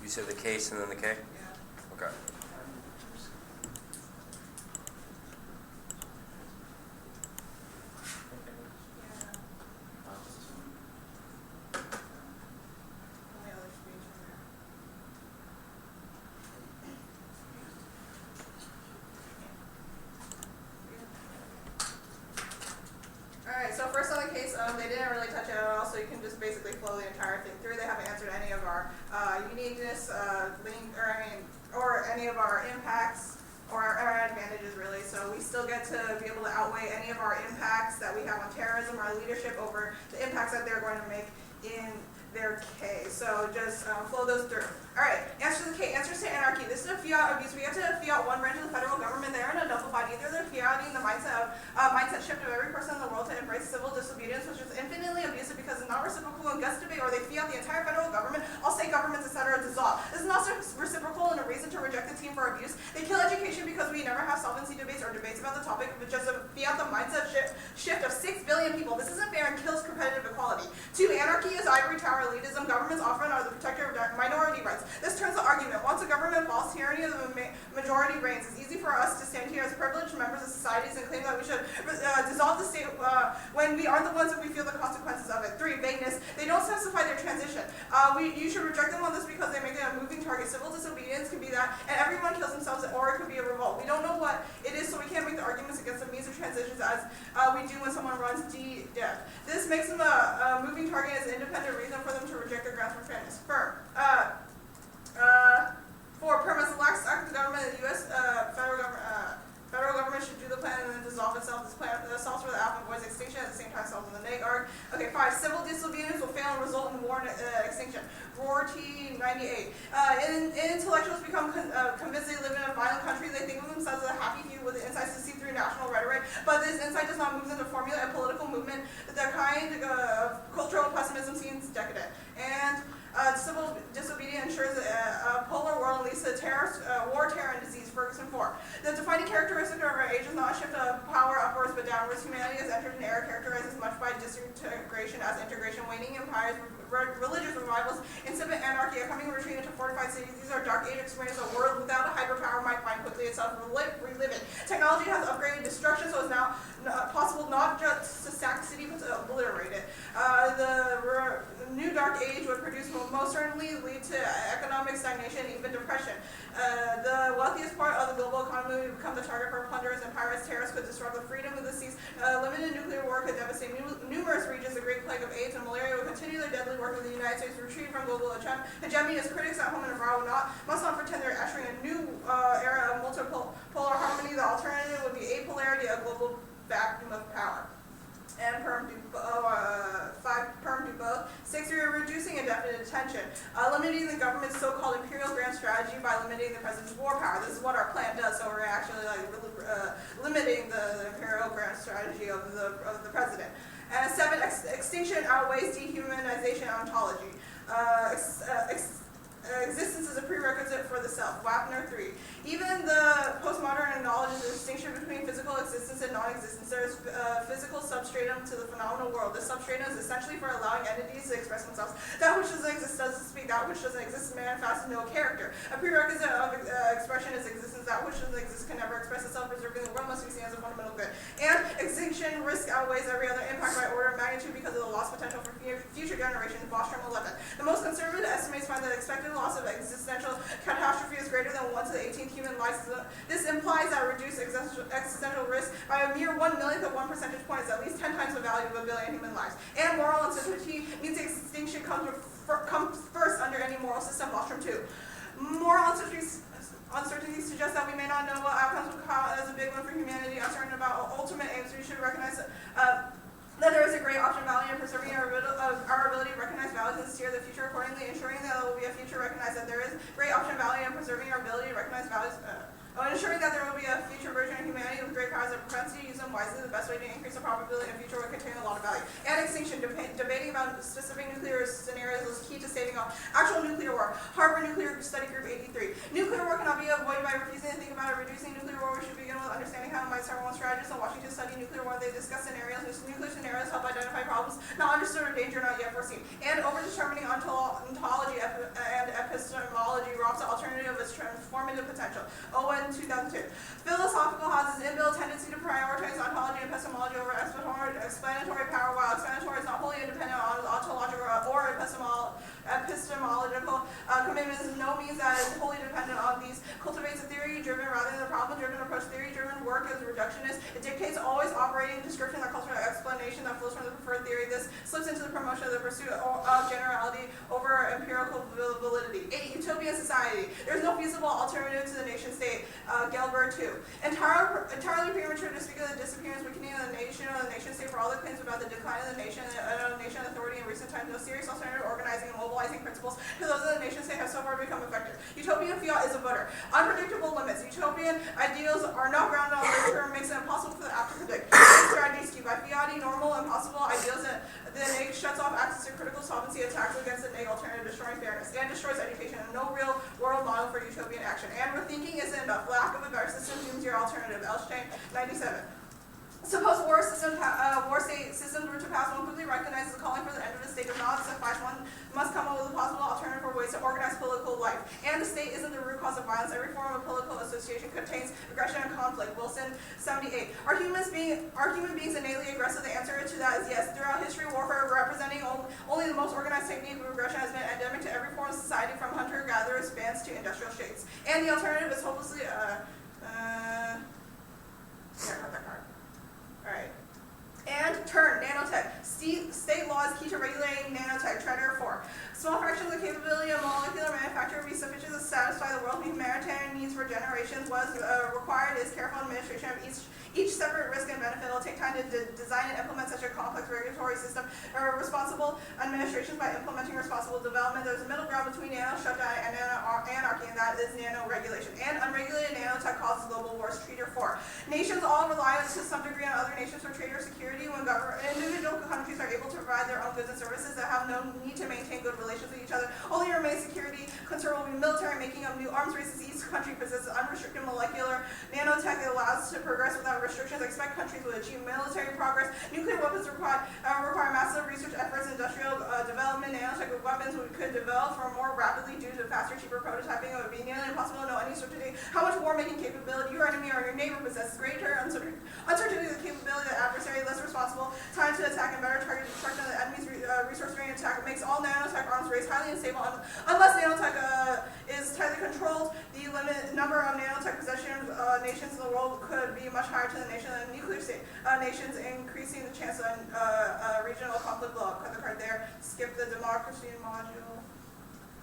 You said the case and then the K? Okay. Alright, so first on the case, they didn't really touch it at all, so you can just basically flow the entire thing through. They haven't answered any of our uniqueness, or any of our impacts or our advantages really. So we still get to be able to outweigh any of our impacts that we have on terrorism, our leadership, over the impacts that they're going to make in their K. So just flow those through. Alright, answer to the K. Answers to anarchy. This is a fiat abuse. We have to fiat one branch of the federal government. They aren't a double body. Either they're fiating the mindset shift of every person in the world to embrace civil disobedience, which is infinitely abusive because it's not reciprocal and gets debate, or they fiat the entire federal government, all state governments, etc. dissolve. This is not reciprocal and a reason to reject the team for abuse. They kill education because we never have solvency debates or debates about the topic, but just fiat the mindset shift of 6 billion people. This isn't fair and kills competitive equality. 2, anarchy is ivory tower elitism. Governments often are the protector of minority rights. This turns the argument. Once a government falls, tyranny of the majority reigns. It's easy for us to stand here as privileged members of societies and claim that we should dissolve the state when we are the ones that we feel the consequences of it. 3, vagueness. They don't specify their transition. You should reject them on this because they make it a moving target. Civil disobedience can be that, and everyone kills themselves, or it could be a revolt. We don't know what it is, so we can't make the arguments against the means of transitions as we do when someone runs death. This makes them a moving target as an independent reason for them to reject their grounds for fairness. Firm. 4, perm. As the last act of the government, the U.S. Federal government should do the plan and then dissolve itself. This plan solves for the alpha avoids extinction, at the same time solves the neg arg. Okay, 5, civil disobedience will fail and result in war and extinction. Roar T98. Intellectuals become convinced they live in a violent country. They think of themselves as a happy few with insights to see through national rhetoric, but this insight does not move them to formulate a political movement. The kind of cultural pessimism seems decadent. And civil disobedience ensures a polar world and leads to war, terror, and disease. Ferguson 4. The defining characteristic of our age is not a shift of power upwards but downwards. Humanity has entered an era characterized as much by disintegration as integration. Waning empires, religious revivals, incipient anarchy, a coming retreat into fortified cities. These are dark age experiences a world without a hyperpower might find quickly itself reliving. Technology has upgraded destruction, so it's now possible not just to sack the city but to obliterate it. The new dark age would produce most certainly lead to economic stagnation and even depression. The wealthiest part of the global economy would become the target for plunderers and pirates. Terrorists could disrupt the freedom of the seas. Limited nuclear war could devastate numerous regions. The great plague of AIDS and malaria would continue their deadly work with the United States retreating from global hegemony. As critics at home and abroad must not pretend they're ushering a new era of multipolar harmony. The alternative would be apolarity, a global vacuum of power. And perm do 5, perm do both. 6, we are reducing indefinite detention, limiting the government's so-called imperial grand strategy by limiting the president's war power. This is what our plan does. So we're actually limiting the imperial grand strategy of the president. And 7, extinction outweighs dehumanization ontology. Existence is a prerequisite for the self. Wapner 3. Even the postmodern acknowledges the distinction between physical existence and non-existence. There is physical substratum to the phenomenal world. This substratum is essentially for allowing entities to express themselves. That which doesn't exist doesn't speak. That which doesn't exist manifests no character. A prerequisite of expression is existence. That which doesn't exist can never express itself. Preserving the world must be seen as a fundamental good. And extinction risk outweighs every other impact by order of magnitude because of the lost potential for future generations. Bostrom 11. The most conservative estimates find that expected loss of existential catastrophe is greater than 1 to the 18th human life. This implies that reduced existential risk by a mere 1/1,000,000 of 1 percentage point is at least 10 times the value of 1 billion human lives. And moral uncertainty means extinction comes first under any moral system. Bostrom 2. Moral uncertainty suggests that we may not know what outcomes will cause as a big one for humanity. Uncertain about ultimate aims, we should recognize that there is a great option value in preserving our ability to recognize values and steer the future accordingly, ensuring that there will be a future recognized that there is great option value in preserving our ability to recognize values. Ensuring that there will be a future version of humanity with great powers and propensity to use them wisely, the best way to increase the probability of future will contain a lot of value. And extinction, debating about specific nuclear scenarios is key to saving actual nuclear war. Harvard Nuclear Study Group 83. Nuclear war cannot be avoided by refusing to think about it. Reducing nuclear war, we should begin with understanding how it might serve one strategist in Washington study nuclear war. They discuss scenarios. Nuclear scenarios help identify problems not understood or danger not yet foreseen. And over determining ontology and epistemology transformative potential. Owen, 2002. Philosophical has its inbuilt tendency to prioritize ontology and epistemology over explanatory power, while explanatory is not wholly independent on ontological or epistemological commitments. No means that it is wholly dependent on these. Cultivates a theory-driven rather than a problem-driven approach. Theory-driven work is reductionist. It dictates always operating description or cultural explanation that flows from the preferred theory. This slips into the promotion of the pursuit of generality over empirical validity. 8. Utopian society. There is no feasible alternative to the nation-state. Gelber 2. Entirely premature to speak of the disappearance, weakening of the nation-state for all the claims about the decline of the nation authority in recent times. No serious alternative organizing and mobilizing principles to those of the nation-state have so far become effective. Utopian fiat is a butter. Unpredictable limits. Utopian ideals are not grounded on literature and makes it impossible for the app to predict. Strategies key. By fiating normal, impossible ideals, the NAIC shuts off access to critical solvency attacks against the NAIC alternative, destroying fairness, and destroys education, and no real world model for utopian action. And rethinking isn't enough. Lack of a better system dooms your alternative. Elstein, 97. Suppose war state systems were to pass, one quickly recognizes the calling for the end of the state does not suffice. One must come up with a possible alternative for ways to organize political life. And the state isn't the root cause of violence. Every form of political association contains aggression and conflict. Wilson, 78. Are human beings innately aggressive? The answer to that is yes. Throughout history, warfare representing only the most organized technique of aggression has been endemic to every form of society, from hunter-gatherers bands to industrial states. And the alternative is hopelessly cut that card. Alright. And turn, nanotech. State law is key to regulating nanotech. Treader 4. Small fractions of the capability of molecular manufacture will be sufficient to satisfy the world's humanitarian needs for generations. What is required is careful administration of each separate risk and benefit. It will take time to design and implement such a complex regulatory system. Responsible administrations by implementing responsible development. There's a middle ground between nano shutdown and anarchy, and that is nano regulation. And unregulated nanotech causes global wars. Treater 4. Nations all rely to some degree on other nations for trade or security. When individual countries are able to provide their own goods and services that have no need to maintain good relations with each other, only remains security concern will be military making of new arms races. Each country possesses unrestricted molecular nanotech that allows to progress without restrictions. Expect countries will achieve military progress. Nuclear weapons require massive research efforts. Industrial development. Nanotech weapons could develop more rapidly due to faster, cheaper prototyping. It would be nearly impossible to know any certainty how much war-making capability your enemy or your neighbor possesses. Greater uncertainty of the capability of the adversary, less responsible time to attack, and better targeted destruction of the enemy's resource during attack. It makes all nanotech arms race highly unstable unless nanotech is tightly controlled. The limited number of nanotech possession nations in the world could be much higher to the nation than nuclear state nations, increasing the chance of regional conflict blow up. Cut the card there. Skip the democracy module.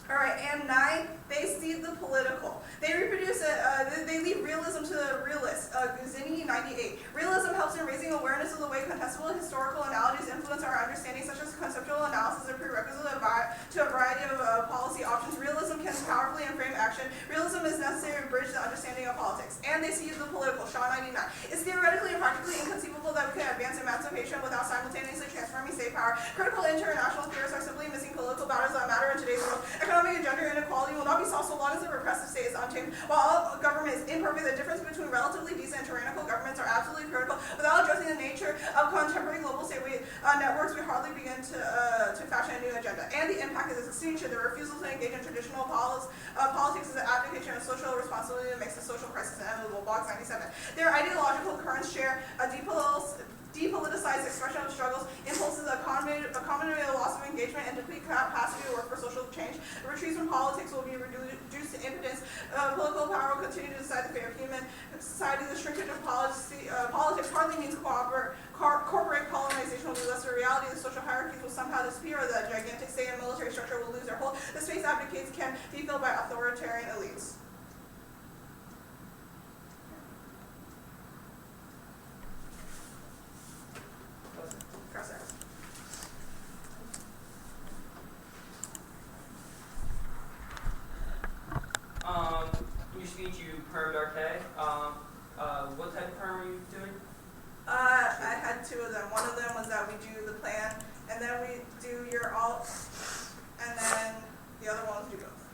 Alright, and 9, they see the political. They reproduce it, they leave realism to the realists. Zinni, 98. Realism helps in raising awareness of the way contestable historical analogies influence our understanding, such as conceptual analysis and prerequisite to a variety of policy options. Realism can powerfully frame action. Realism is necessary to bridge the understanding of politics. And they see the political. Shaw, 99. It's theoretically and practically inconceivable that we can advance emancipation without simultaneously transforming state power. Critical international theorists are simply missing political battles that matter in today's world. Economic and gender inequality will not be solved so long as the repressive state is untamed. While all government is imperfect, the difference between relatively decent and tyrannical governments are absolutely critical. Without addressing the nature of contemporary global state networks, we hardly begin to fashion a new agenda. And the impact is extinction. The refusal to engage in traditional politics is an application of social responsibility that makes the social crisis inevitable. Box 97. Their ideological currents share a depoliticized expression of struggles, impulses, a common loss of engagement, and deplete capacity to work for social change. Retreats from politics will be reduced to impotence. Political power will continue to decide the fate of human society. The shrinkage of politics hardly means corporate colonization will be less a reality. The social hierarchies will somehow disappear, or the gigantic state and military structure will lose their hold. The space abdicates can be filled by authoritarian elites. In your speech, you permed RK. What type of perm are you doing? I had 2 of them. One of them was that we do the plan, and then we do your alt, and then the other one was do both.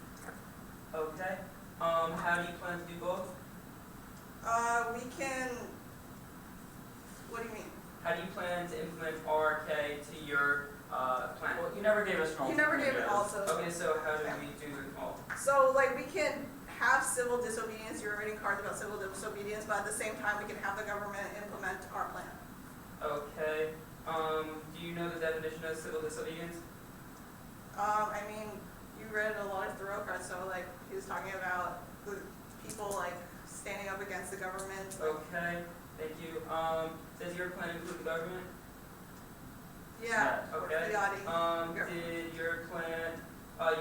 Okay. How do you plan to do both? We can. What do you mean? How do you plan to implement RK to your plan? Well, you never gave us an You never gave it alternative. also. Okay, so how do we do the alt? So like we can have civil disobedience, you're writing cards about civil disobedience, but at the same time, we can have the government implement our plan. Okay. Do you know the definition of civil disobedience? I mean, you read a lot of Thoreau cards, so like, he was talking about the people like standing up against the government. Okay, thank you. Does your plan include the government? Yeah, Okay. the audience. Did your plan,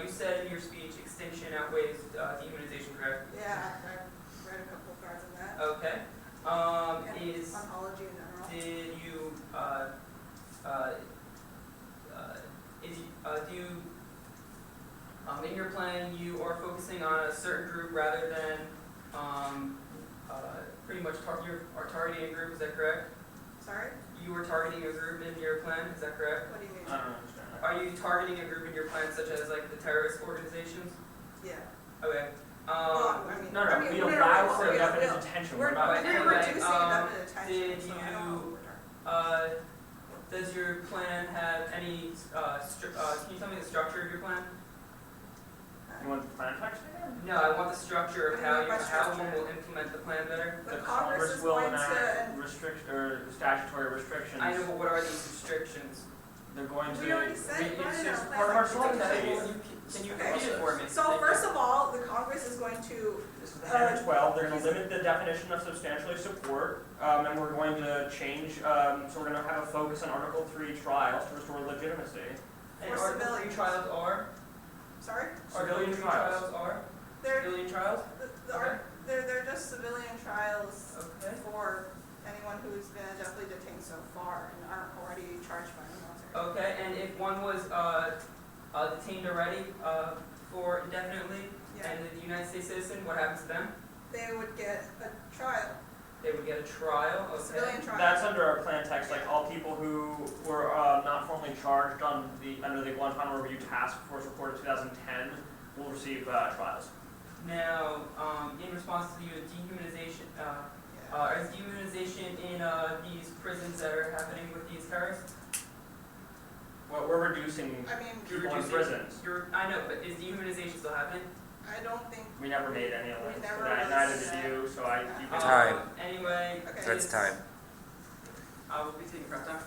you said in your speech, extinction outweighs dehumanization, correct? Yeah, I read a couple of cards on that. Okay. And Is, ontology in general. did you, do you, in your plan, you are focusing on a certain group rather than, pretty much you are targeting a group, is that correct? Sorry? You were targeting a group in your plan, is that correct? What do you mean? I don't understand that. Are you targeting a group in your plan such as like the terrorist organizations? Yeah. Okay. Well, I mean, No, I mean, we no, allow no, for no, indefinite no. detention. We're not. Anyway, reducing indefinite did detention, so I don't know what we're talking. does your plan have any, can you tell me the structure of your plan? You want the plan text again? No, I want the structure of how What do you mean by how structure? one will implement the plan better. The Congress is will going enact to, statutory restrictions. I know, but what are these restrictions? They're going to. we already said, it's run it just out. part of our Okay, solvency. well, can you Okay. repeat it for me? so Thank you. first of all, the Congress is going to, This is Amendment 12. They're going to limit the definition of substantially support, and we're going to change. So we're going to have a focus on Article 3 trials to restore legitimacy. And For Article 3 civilians. trials are? sorry? Article 3 Civilian trials. trials are? They're, Civilian trials? Okay. they're just civilian trials Okay. for anyone who's been indefinitely detained so far and aren't already charged by the military. Okay, and if one was detained already for indefinitely Yeah, and the United States citizen, what happens to them? they would get a trial, They would get a trial, a okay? civilian trial. That's under our plan text. Like all people who were not formally charged under the Guantanamo Review Task Force report of 2010 will receive trials. Now, in response to the dehumanization, Yeah. is dehumanization in these prisons that are happening with these terrorists? Well, we're reducing I mean, You're people in reducing- prisons. I know, but is dehumanization still happening? I don't think, We never made any We links never to that. really Neither said did you. So you can Time. Anyway, Okay. That's time. we'll be taking prep time.